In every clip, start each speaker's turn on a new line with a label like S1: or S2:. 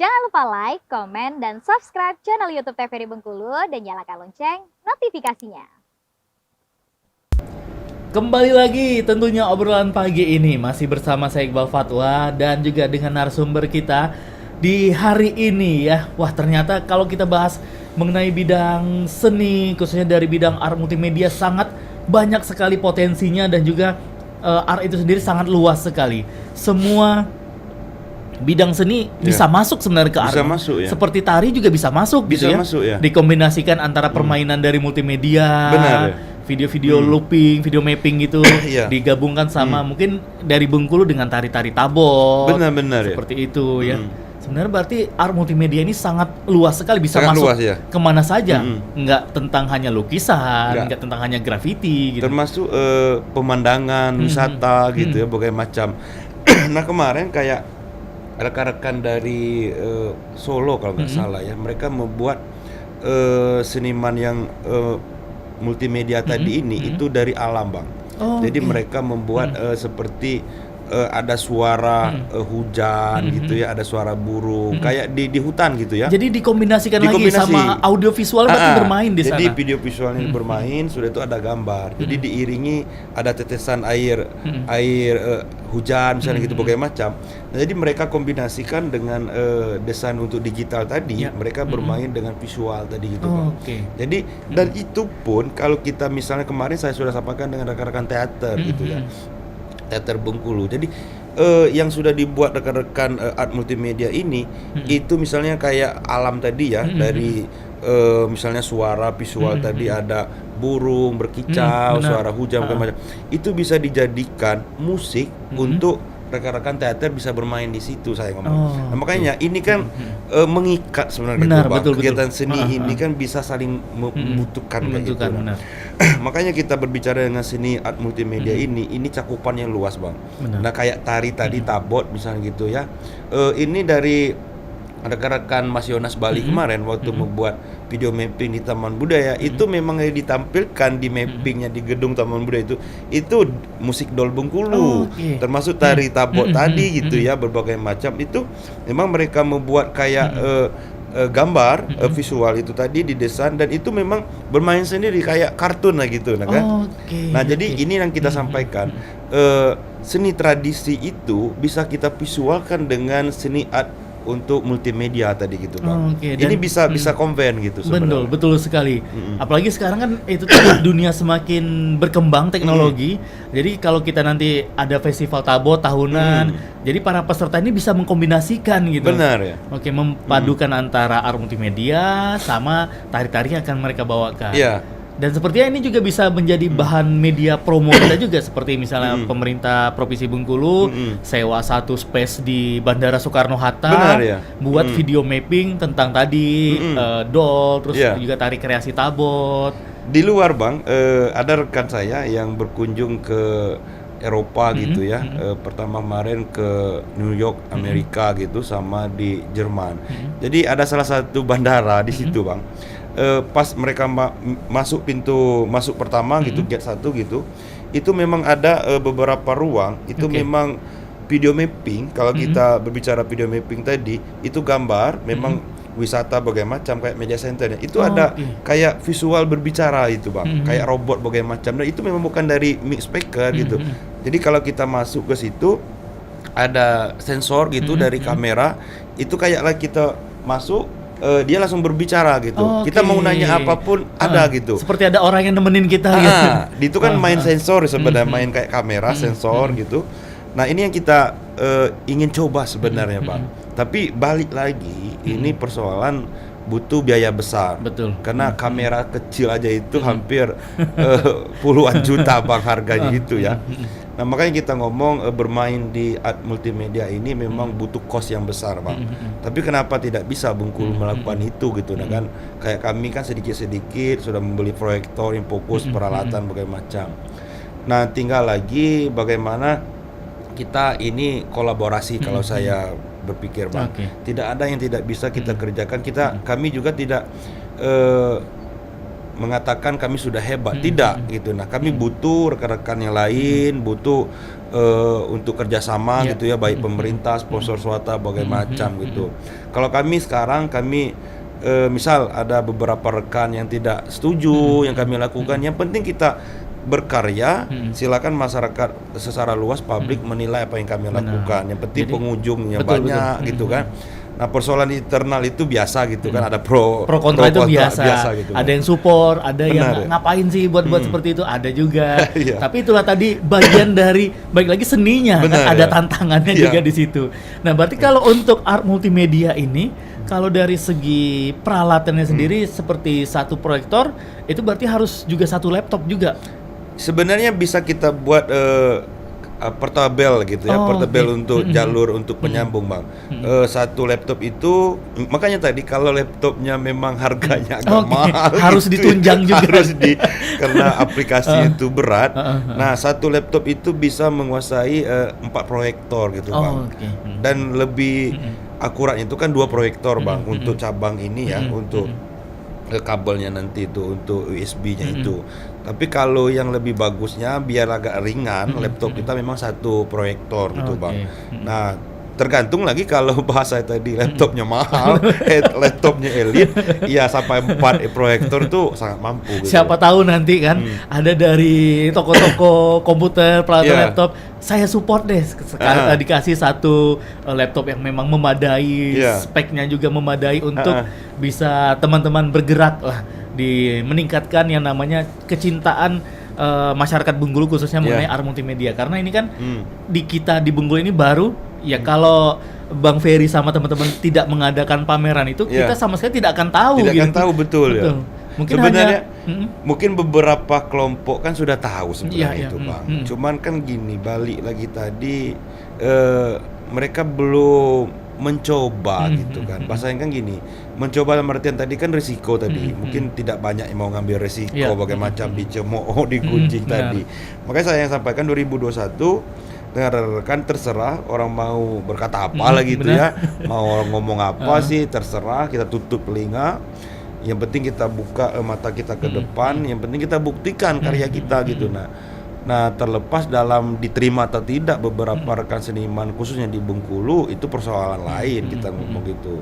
S1: Jangan lupa like, komen, dan subscribe channel YouTube TVRI Bengkulu dan nyalakan lonceng notifikasinya.
S2: Kembali lagi tentunya obrolan pagi ini masih bersama saya Iqbal Fatwa dan juga dengan narasumber kita di hari ini ya. Wah, ternyata kalau kita bahas mengenai bidang seni khususnya dari bidang art multimedia sangat banyak sekali potensinya dan juga art itu sendiri sangat luas sekali. Semua bidang seni bisa masuk sebenarnya ke art.
S3: Bisa masuk ya.
S2: Seperti tari juga bisa masuk
S3: Bisa
S2: gitu ya.
S3: masuk ya.
S2: Dikombinasikan antara permainan dari multimedia.
S3: Benar ya.
S2: Video-video looping, video mapping gitu
S3: Iya.
S2: digabungkan sama mungkin dari Bengkulu dengan tari-tari tabot.
S3: Benar-benar ya.
S2: Seperti itu ya. Sebenarnya berarti art multimedia ini sangat luas sekali, bisa
S3: Sangat
S2: masuk
S3: luas, ya.
S2: kemana saja. Nggak tentang hanya lukisan, nggak tentang hanya graffiti gitu.
S3: Termasuk pemandangan, wisata gitu ya, berbagai macam. Nah kemarin kayak rekan-rekan dari Solo kalau nggak salah ya, mereka membuat seniman yang multimedia tadi ini itu dari alam, Bang.
S2: Oh,
S3: Jadi
S2: oke.
S3: mereka membuat seperti ada suara hujan gitu ya, ada suara burung, kayak di hutan gitu ya.
S2: Jadi dikombinasikan lagi
S3: Dikombinasi.
S2: sama audio visual berarti bermain di sana.
S3: Jadi video visualnya bermain, sudah itu ada gambar. Jadi diiringi ada tetesan air hujan misalnya gitu berbagai macam. Nah, jadi mereka kombinasikan dengan desain untuk digital tadi, mereka bermain dengan visual tadi gitu, Bang.
S2: Oke.
S3: Jadi dan itu pun kalau kita misalnya kemarin saya sudah sampaikan dengan rekan-rekan teater gitu ya. Teater Bengkulu. Jadi yang sudah dibuat rekan-rekan art multimedia ini itu misalnya kayak alam tadi ya, dari misalnya suara visual tadi ada burung berkicau,
S2: benar.
S3: suara hujan macam-macam. Itu bisa dijadikan musik untuk rekan-rekan teater bisa bermain di situ, saya ngomong.
S2: Oh,
S3: Nah, makanya ini kan mengikat sebenarnya
S2: Benar,
S3: gitu, Bang.
S2: betul.
S3: Kegiatan seni ini kan bisa saling membutuhkan kayak gitu.
S2: Menentukan, benar.
S3: Makanya kita berbicara dengan seni art multimedia ini cakupannya luas, Bang.
S2: Benar.
S3: Nah kayak tari tadi tabot misalnya gitu ya. Ini dari rekan-rekan Mas Yonas Bali kemarin waktu membuat video mapping di Taman Budaya itu memang ditampilkan di mappingnya di gedung Taman Budaya itu musik Dol Bengkulu,
S2: Oke.
S3: termasuk tari tabot tadi gitu ya, berbagai macam itu memang mereka membuat kayak gambar visual itu tadi didesain dan itu memang bermain sendiri kayak kartun lah gitu, nah kan.
S2: Oke,
S3: Nah jadi
S2: oke.
S3: ini yang kita sampaikan, seni tradisi itu bisa kita visualkan dengan seni art untuk multimedia tadi gitu, Bang.
S2: Oke,
S3: Ini
S2: dan-
S3: bisa combine gitu sebenarnya.
S2: Betul sekali. Apalagi sekarang kan itu tuh dunia semakin berkembang teknologi. Jadi kalau kita nanti ada festival tabot tahunan, jadi para peserta ini bisa mengkombinasikan gitu.
S3: Benar ya.
S2: Oke, memadukan antara art multimedia sama tari-tari yang akan mereka bawakan.
S3: Iya.
S2: Dan sepertinya ini juga bisa menjadi bahan media promo kita juga, seperti misalnya pemerintah Provinsi Bengkulu sewa satu space di Bandara Soekarno-Hatta
S3: Benar, ya.
S2: buat video mapping tentang tadi doll, terus
S3: Iya.
S2: juga tari kreasi tabot.
S3: Di luar, Bang, ada rekan saya yang berkunjung ke Eropa gitu ya. Pertama kemarin ke New York, Amerika gitu, sama di Jerman. Jadi ada salah satu bandara di situ, Bang. Pas mereka masuk pintu masuk pertama gitu, gate 1 gitu, itu memang ada beberapa ruang itu
S2: Oke.
S3: memang video mapping. Kalau kita berbicara video mapping tadi, itu gambar memang wisata berbagai macam kayak media centernya. Itu
S2: Oh,
S3: ada
S2: oke.
S3: kayak visual berbicara itu, Bang. Kayak robot berbagai macam. Dan itu memang bukan dari mix speaker gitu. Jadi kalau kita masuk ke situ ada sensor gitu dari kamera, itu kayaklah kita masuk dia langsung berbicara gitu. Kita mau
S2: Oke.
S3: nanya apapun ada gitu.
S2: Seperti ada orang yang nemenin kita gitu.
S3: Itu kan main sensor sebenarnya, main kayak kamera, sensor gitu. Nah ini yang kita ingin coba sebenarnya, Bang. Tapi balik lagi, ini persoalan butuh biaya besar.
S2: Betul.
S3: Karena kamera kecil aja itu hampir puluhan juta, Bang, harganya gitu ya. Nah makanya kita ngomong bermain di art multimedia ini memang butuh cost yang besar, Bang. Tapi kenapa tidak bisa Bengkulu melakukan itu gitu, nah kan? Kayak kami kan sedikit-sedikit sudah membeli proyektor, yang fokus peralatan berbagai macam. Nah tinggal lagi bagaimana kita ini kolaborasi kalau saya berpikir, Bang.
S2: Oke.
S3: Tidak ada yang tidak bisa kita kerjakan. Kami juga tidak mengatakan kami sudah hebat, tidak gitu. Nah, kami butuh rekan-rekan yang lain, butuh untuk kerjasama gitu ya, baik pemerintah, sponsor swasta, bagai macam gitu. Kalau kami sekarang misal ada beberapa rekan yang tidak setuju yang kami lakukan, yang penting kita berkarya, silakan masyarakat secara luas publik menilai apa yang kami lakukan. Yang penting
S2: Jadi,
S3: pengunjungnya
S2: betul,
S3: banyak
S2: betul.
S3: gitu kan. Nah, persoalan internal itu biasa gitu kan, ada pro
S2: kontra itu biasa.
S3: gitu.
S2: Ada yang support, ada yang
S3: Benar, ya.
S2: ngapain sih buat seperti itu, ada juga.
S3: Iya.
S2: Tapi itulah tadi bagian dari baik lagi seninya,
S3: Benar,
S2: kan ada
S3: ya.
S2: tantangannya
S3: Iya.
S2: juga di situ. Nah, berarti kalau untuk art multimedia ini, kalau dari segi peralatannya sendiri seperti satu proyektor, itu berarti harus juga satu laptop juga.
S3: Sebenarnya bisa kita buat portable gitu ya,
S2: Oh,
S3: portable
S2: oke.
S3: untuk jalur untuk penyambung, Bang. Satu laptop itu, makanya tadi kalau laptopnya memang harganya agak
S2: Oke,
S3: mahal
S2: harus
S3: gitu ya,
S2: ditunjang juga.
S3: karena aplikasi itu berat. Nah, satu laptop itu bisa menguasai 4 proyektor gitu, Bang.
S2: Oke.
S3: Dan lebih akuratnya itu kan 2 proyektor, Bang, untuk cabang ini ya, untuk kabelnya nanti itu untuk USB-nya itu. Tapi kalau yang lebih bagusnya biar agak ringan, laptop kita memang satu proyektor gitu,
S2: Oke.
S3: Bang. Nah, tergantung lagi kalau bahasa tadi laptopnya mahal, laptopnya elit, ya sampai 4 proyektor tuh sangat mampu gitu.
S2: Siapa tahu nanti kan ada dari toko-toko komputer, peralatan
S3: Iya.
S2: laptop, saya support deh sekarang dikasih satu laptop yang memang memadai,
S3: Iya.
S2: speknya juga memadai untuk bisa teman-teman bergerak lah di meningkatkan yang namanya kecintaan masyarakat Bengkulu khususnya mengenai art multimedia, karena ini kan di kita di Bengkulu ini baru ya. Kalau Bang Ferry sama teman-teman tidak mengadakan pameran itu, kita sama sekali tidak akan tahu
S3: Tidak
S2: gitu.
S3: akan tahu, betul. Ya.
S2: Mungkin
S3: Sebenarnya
S2: hanya
S3: mungkin beberapa kelompok kan sudah tahu sebenarnya
S2: Iya,
S3: itu,
S2: iya.
S3: Bang. Cuman kan gini, balik lagi tadi mereka belum mencoba gitu kan. Bahasanya kan gini, mencoba dalam artian tadi kan risiko tadi. Mungkin tidak banyak yang mau ngambil risiko,
S2: Iya.
S3: bagai macam dicemooh, digunjing
S2: benar.
S3: tadi. Makanya saya yang sampaikan 2021 dengan rekan terserah orang mau berkata apa lagi gitu ya, mau ngomong apa sih terserah, kita tutup telinga. Yang penting kita buka mata kita ke depan, yang penting kita buktikan karya kita gitu. Nah, terlepas dalam diterima atau tidak beberapa rekan seniman khususnya di Bengkulu itu persoalan lain, kita ngomong gitu.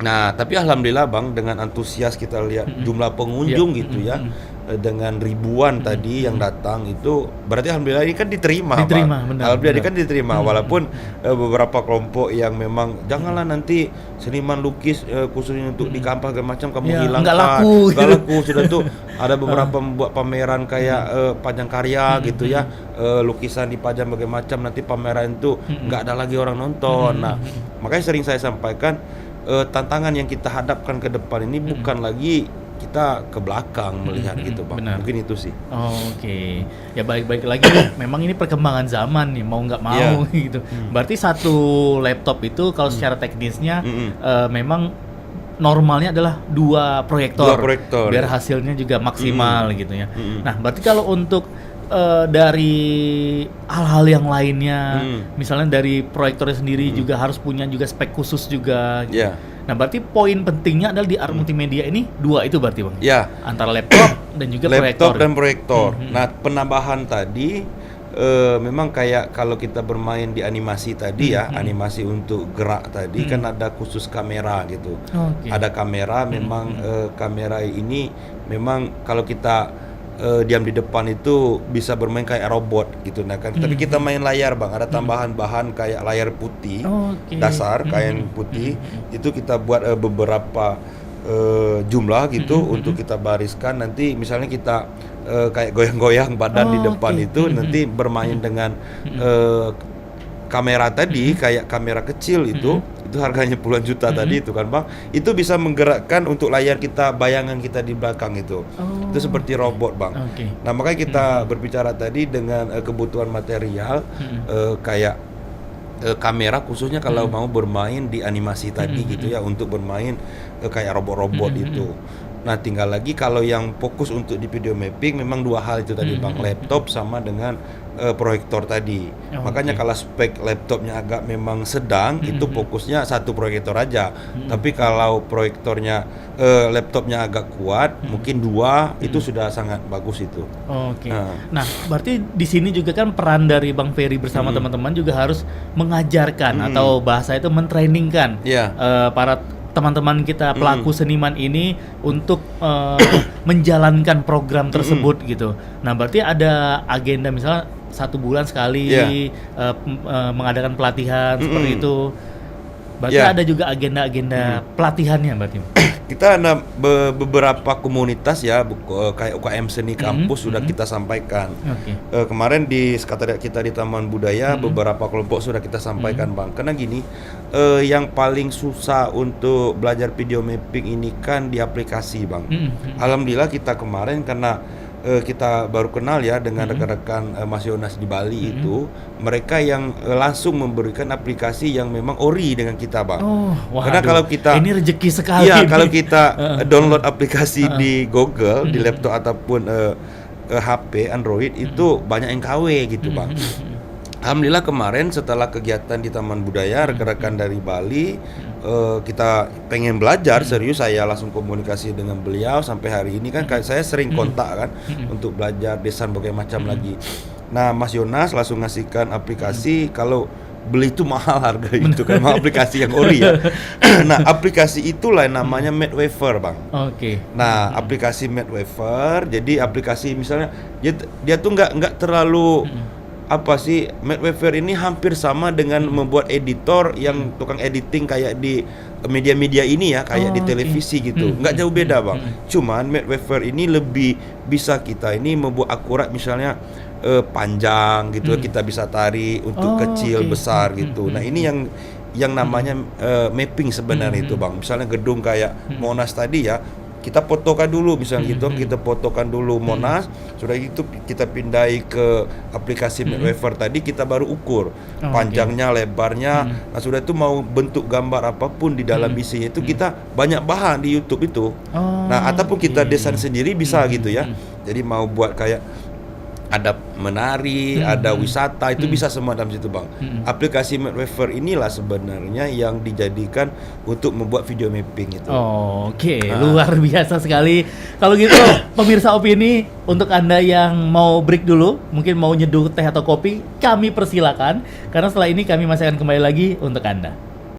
S3: Nah, tapi alhamdulillah, Bang, dengan antusias kita lihat jumlah pengunjung gitu ya, dengan ribuan tadi yang datang itu, berarti alhamdulillah ini kan diterima, Bang.
S2: benar,
S3: Alhamdulillah ini
S2: benar.
S3: kan diterima, walaupun beberapa kelompok yang memang janganlah nanti seniman lukis khususnya untuk di kampus segala macam kamu
S2: Ya,
S3: hilangkan,
S2: nggak laku,
S3: nggak
S2: gitu.
S3: laku. Sudah tuh ada beberapa membuat pameran kayak pajang karya gitu ya, lukisan dipajang bagaimana macam, nanti pameran itu nggak ada lagi orang nonton. Nah, makanya sering saya sampaikan tantangan yang kita hadapkan ke depan ini bukan lagi kita ke belakang melihat gitu, Bang.
S2: benar.
S3: Mungkin itu sih.
S2: Oke, ya balik-balik lagi memang ini perkembangan zaman nih, mau nggak mau gitu. Berarti satu laptop itu kalau secara teknisnya memang normalnya adalah 2 proyektor,
S3: 2 proyektor,
S2: biar
S3: ya.
S2: hasilnya juga maksimal gitu ya. Nah, berarti kalau untuk dari hal-hal yang lainnya, misalnya dari proyektornya sendiri juga harus punya juga spek khusus juga. Gitu.
S3: Ya.
S2: Nah, berarti poin pentingnya adalah di art multimedia ini 2 itu berarti, Bang.
S3: Ya.
S2: Antara laptop dan juga proyektor.
S3: Laptop dan proyektor. Nah, penambahan tadi memang kayak kalau kita bermain di animasi tadi ya, animasi untuk gerak tadi kan ada khusus kamera gitu.
S2: Oke.
S3: Ada kamera, memang kamera ini memang kalau kita diam di depan itu bisa bermain kayak robot gitu. Nah kan, tapi kita main layar, Bang. Ada tambahan bahan kayak layar putih,
S2: Oke.
S3: dasar kain putih. Itu kita buat beberapa jumlah gitu untuk kita bariskan. Nanti misalnya kita kayak goyang-goyang badan di depan itu, nanti bermain dengan kamera tadi kayak kamera kecil itu harganya puluhan juta tadi itu kan, Bang. Itu bisa menggerakkan untuk layar kita, bayangan kita di belakang itu. Itu seperti robot, Bang.
S2: Oke.
S3: Nah, makanya kita berbicara tadi dengan kebutuhan material kayak kamera khususnya kalau mau bermain di animasi tadi gitu ya, untuk bermain kayak robot-robot itu. Nah, tinggal lagi kalau yang fokus untuk di video mapping memang dua hal itu tadi Bang, laptop sama dengan proyektor tadi. Makanya kalau spek laptopnya agak memang sedang, itu fokusnya satu proyektor aja. Tapi kalau proyektornya laptopnya agak kuat, mungkin dua, itu sudah sangat bagus itu.
S2: Oke. Nah, berarti di sini juga kan peran dari Bang Ferry bersama teman-teman juga harus mengajarkan atau bahasa itu mentrainingkan
S3: Iya.
S2: para teman-teman kita pelaku seniman ini untuk menjalankan program tersebut gitu. Nah, berarti ada agenda misalnya 1 bulan sekali mengadakan pelatihan seperti itu. Berarti ada juga agenda-agenda pelatihannya berarti.
S3: Kita ada beberapa komunitas ya, kayak UKM Seni Kampus sudah kita sampaikan. Kemarin di sekretariat kita di Taman Budaya beberapa kelompok sudah kita sampaikan Bang. Karena gini, yang paling susah untuk belajar video mapping ini kan di aplikasi Bang. Alhamdulillah kita kemarin karena kita baru kenal ya dengan rekan-rekan Mas Yonas di Bali itu, mereka yang langsung memberikan aplikasi yang memang ori dengan kita Bang. Karena kalau kita
S2: ini rezeki sekali.
S3: Iya, kalau kita download aplikasi di Google, di laptop ataupun HP Android itu banyak yang KW gitu Bang. Alhamdulillah kemarin setelah kegiatan di Taman Budaya, rekan-rekan dari Bali kita pengen belajar serius, saya langsung komunikasi dengan beliau sampai hari ini kan saya sering kontak kan untuk belajar desain berbagai macam lagi. Nah, Mas Yonas langsung ngasihkan aplikasi, kalau beli itu mahal harga itu kan, aplikasi yang ori ya. Nah, aplikasi itulah namanya Madwaver Bang. Nah, aplikasi Madwaver, jadi aplikasi misalnya dia tuh nggak terlalu apa sih, Madwaver ini hampir sama dengan membuat editor yang tukang editing kayak di media-media ini ya, kayak di televisi gitu. Nggak jauh beda Bang. Cuman Madwaver ini lebih bisa kita ini membuat akurat, misalnya panjang gitu, kita bisa tarik untuk kecil, besar gitu. Nah, ini yang namanya mapping sebenarnya itu Bang. Misalnya gedung kayak Monas tadi ya, kita fotokan dulu misalnya gitu, kita fotokan dulu Monas, sudah itu kita pindai ke aplikasi Madwaver tadi, kita baru ukur panjangnya, lebarnya. Nah, sudah itu mau bentuk gambar apapun di dalam isinya itu kita banyak bahan di YouTube itu. Nah, ataupun kita desain sendiri bisa gitu ya. Jadi mau buat kayak ada menari, ada wisata, itu bisa semua dalam situ Bang. Aplikasi Madwaver inilah sebenarnya yang dijadikan untuk membuat video mapping itu.
S2: Luar biasa sekali. Kalau gitu pemirsa Opini, untuk Anda yang mau break dulu, mungkin mau nyeduh teh atau kopi, kami persilakan, karena setelah ini kami masih akan kembali lagi untuk Anda.